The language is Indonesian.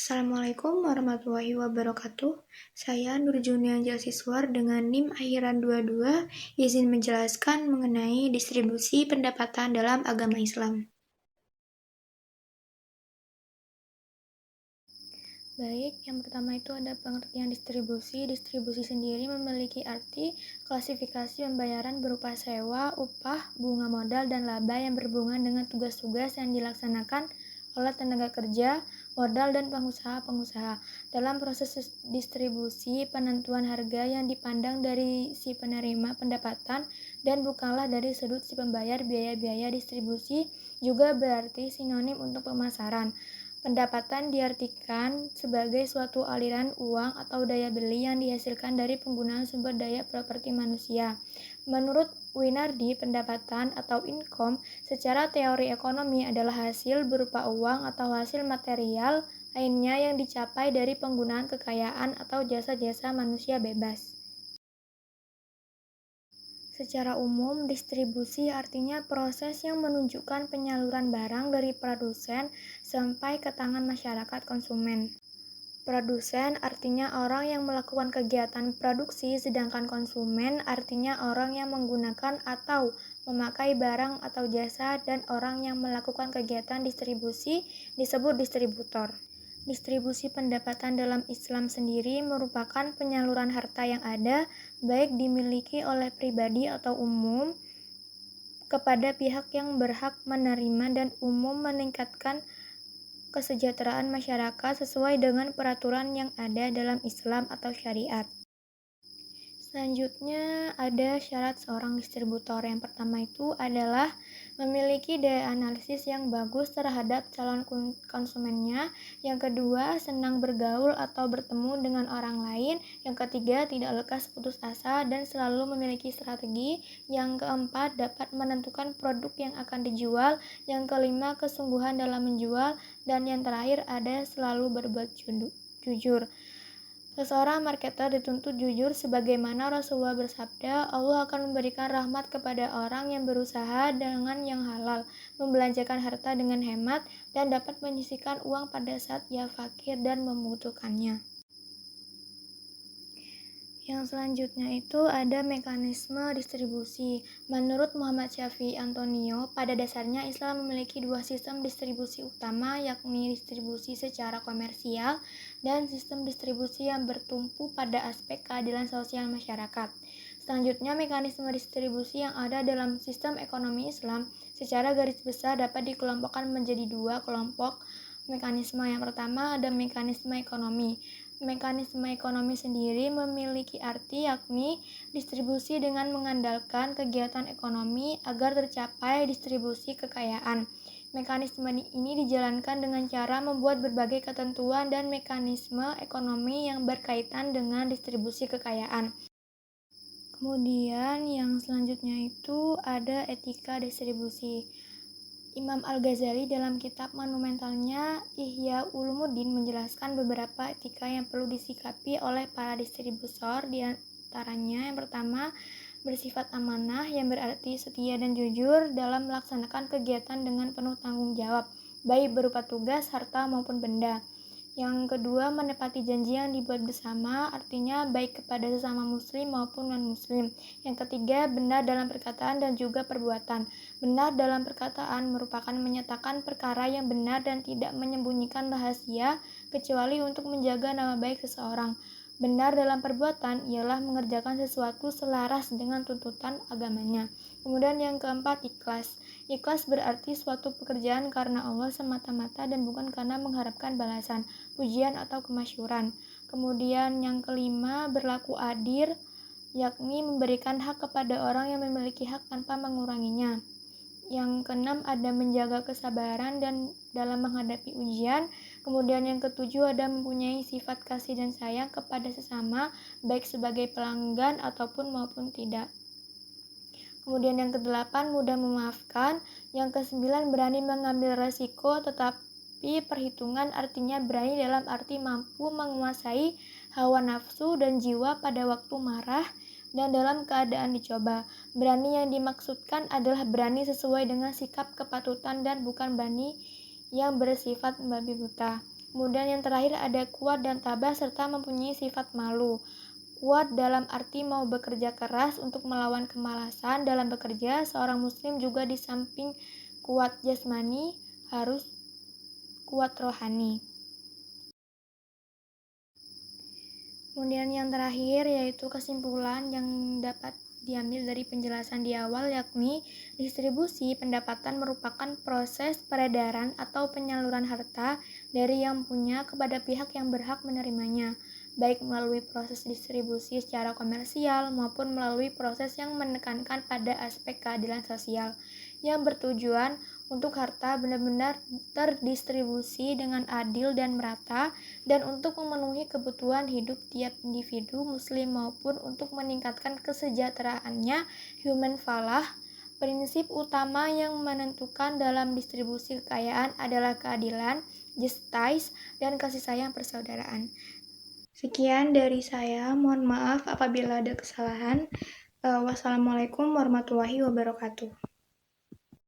Assalamualaikum warahmatullahi wabarakatuh. Saya Nurjunia Jasiswar dengan NIM akhiran 22 izin menjelaskan mengenai distribusi pendapatan dalam agama Islam. Baik, yang pertama itu ada pengertian distribusi. Distribusi sendiri memiliki arti klasifikasi pembayaran berupa sewa, upah, bunga modal, dan laba yang berhubungan dengan tugas-tugas yang dilaksanakan oleh tenaga kerja, modal, dan pengusaha-pengusaha. Dalam proses distribusi, penentuan harga yang dipandang dari si penerima pendapatan dan bukanlah dari sudut si pembayar biaya-biaya distribusi juga berarti sinonim untuk pemasaran. Pendapatan diartikan sebagai suatu aliran uang atau daya beli yang dihasilkan dari penggunaan sumber daya properti manusia. Menurut Winardi, pendapatan atau income secara teori ekonomi adalah hasil berupa uang atau hasil material lainnya yang dicapai dari penggunaan kekayaan atau jasa-jasa manusia bebas. Secara umum, distribusi artinya proses yang menunjukkan penyaluran barang dari produsen sampai ke tangan masyarakat konsumen. Produsen artinya orang yang melakukan kegiatan produksi, sedangkan konsumen artinya orang yang menggunakan atau memakai barang atau jasa, dan orang yang melakukan kegiatan distribusi disebut distributor. Distribusi pendapatan dalam Islam sendiri merupakan penyaluran harta yang ada, baik dimiliki oleh pribadi atau umum, kepada pihak yang berhak menerima dan umum meningkatkan kesejahteraan masyarakat sesuai dengan peraturan yang ada dalam Islam atau syariat. Selanjutnya ada syarat seorang distributor. Yang pertama itu adalah memiliki daya analisis yang bagus terhadap calon konsumennya. Yang kedua, senang bergaul atau bertemu dengan orang lain. Yang ketiga, tidak lekas putus asa dan selalu memiliki strategi. Yang keempat, dapat menentukan produk yang akan dijual. Yang kelima, kesungguhan dalam menjual. Dan yang terakhir ada selalu berbuat jujur. Seseorang marketer dituntut jujur sebagaimana Rasulullah bersabda, Allah akan memberikan rahmat kepada orang yang berusaha dengan yang halal, membelanjakan harta dengan hemat, dan dapat menyisihkan uang pada saat ia fakir dan membutuhkannya. Yang selanjutnya itu ada mekanisme distribusi. Menurut Muhammad Syafi'i Antonio, pada dasarnya Islam memiliki dua sistem distribusi utama, yakni distribusi secara komersial dan sistem distribusi yang bertumpu pada aspek keadilan sosial masyarakat. Selanjutnya, mekanisme distribusi yang ada dalam sistem ekonomi Islam secara garis besar dapat dikelompokkan menjadi dua kelompok mekanisme. Yang pertama ada mekanisme ekonomi. Mekanisme ekonomi sendiri memiliki arti yakni distribusi dengan mengandalkan kegiatan ekonomi agar tercapai distribusi kekayaan. Mekanisme ini dijalankan dengan cara membuat berbagai ketentuan dan mekanisme ekonomi yang berkaitan dengan distribusi kekayaan. Kemudian yang selanjutnya itu ada etika distribusi. Imam Al-Ghazali dalam kitab monumentalnya Ihya Ulumuddin menjelaskan beberapa etika yang perlu disikapi oleh para distributor. Di antaranya yang pertama, bersifat amanah yang berarti setia dan jujur dalam melaksanakan kegiatan dengan penuh tanggung jawab, baik berupa tugas, harta maupun benda. Yang kedua, menepati janji yang dibuat bersama, artinya baik kepada sesama muslim maupun non-muslim. Yang ketiga, benar dalam perkataan dan juga perbuatan. Benar dalam perkataan merupakan menyatakan perkara yang benar dan tidak menyembunyikan rahasia, kecuali untuk menjaga nama baik seseorang. Benar dalam perbuatan ialah mengerjakan sesuatu selaras dengan tuntutan agamanya. Kemudian yang keempat, ikhlas. Ikhlas berarti suatu pekerjaan karena Allah semata-mata dan bukan karena mengharapkan balasan, pujian atau kemasyhuran. Kemudian yang kelima, berlaku adil, yakni memberikan hak kepada orang yang memiliki hak tanpa menguranginya. Yang keenam ada menjaga kesabaran dan dalam menghadapi ujian. Kemudian yang ketujuh ada mempunyai sifat kasih dan sayang kepada sesama, baik sebagai pelanggan ataupun maupun tidak. Kemudian yang kedelapan mudah memaafkan. Yang kesembilan berani mengambil resiko, tetapi perhitungan artinya berani dalam arti mampu menguasai hawa nafsu dan jiwa pada waktu marah dan dalam keadaan dicoba. Berani yang dimaksudkan adalah berani sesuai dengan sikap kepatutan dan bukan berani yang bersifat babi buta. Kemudian yang terakhir ada kuat dan tabah serta mempunyai sifat malu. Kuat dalam arti mau bekerja keras untuk melawan kemalasan dalam bekerja. Seorang muslim juga di samping kuat jasmani harus kuat rohani. Kemudian yang terakhir yaitu kesimpulan yang dapat diambil dari penjelasan di awal, yakni distribusi pendapatan merupakan proses peredaran atau penyaluran harta dari yang punya kepada pihak yang berhak menerimanya, baik melalui proses distribusi secara komersial maupun melalui proses yang menekankan pada aspek keadilan sosial yang bertujuan untuk harta benar-benar terdistribusi dengan adil dan merata, dan untuk memenuhi kebutuhan hidup tiap individu muslim maupun untuk meningkatkan kesejahteraannya. Human falah, prinsip utama yang menentukan dalam distribusi kekayaan adalah keadilan, justice, dan kasih sayang persaudaraan. Sekian dari saya, mohon maaf apabila ada kesalahan. Wassalamualaikum warahmatullahi wabarakatuh.